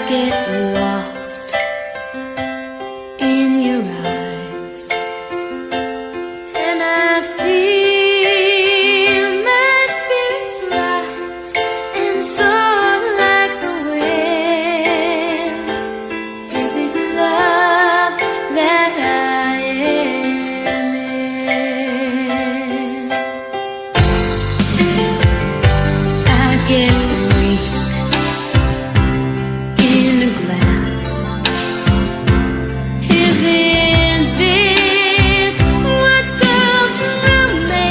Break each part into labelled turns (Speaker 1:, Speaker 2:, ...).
Speaker 1: Get lost in your eyes, and I feel my spirits rise and soar like the wind. Is it love that I am in? I get weak in a glance. Isn't this what's come from me?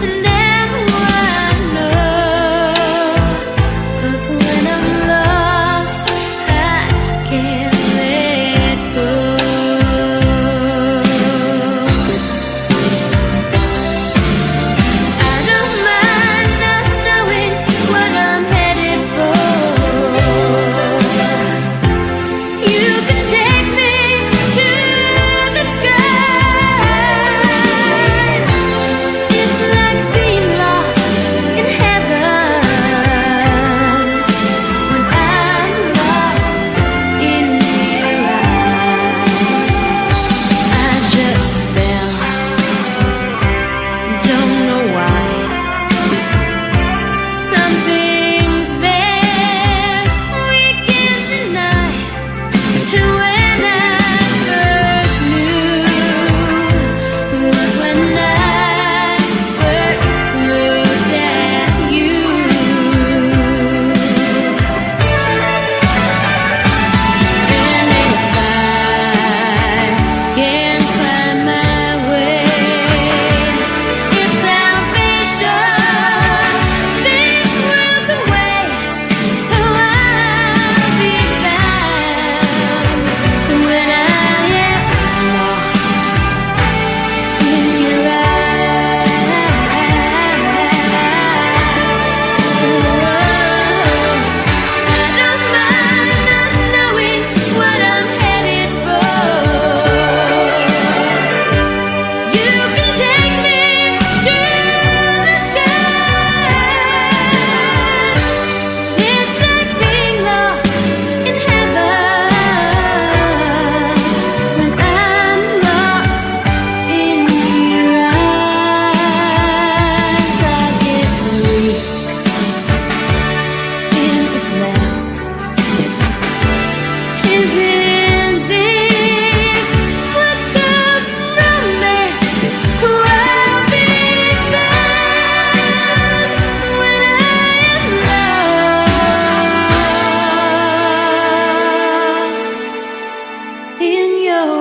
Speaker 1: And now I know, 'cause when I'm lost, I can't let go. I don't mind not knowing what I'm headed for. You can take me to the skies. It's like being lost in heaven when I'm lost in your eyes. I just fell, don't know why. Something's there we can't deny. And when I first knew was when I first looked at you. And if I can find my way, it's salvation. This world's away, oh, I'll be found when I am lost in your eyes. I don't mind not knowing what I'm headed for. You can take me to the skies. It's like being lost in heaven when I'm lost in your eyes. I get weak in a glance. Isn't this what's come from me? I'll be found when I am lost in your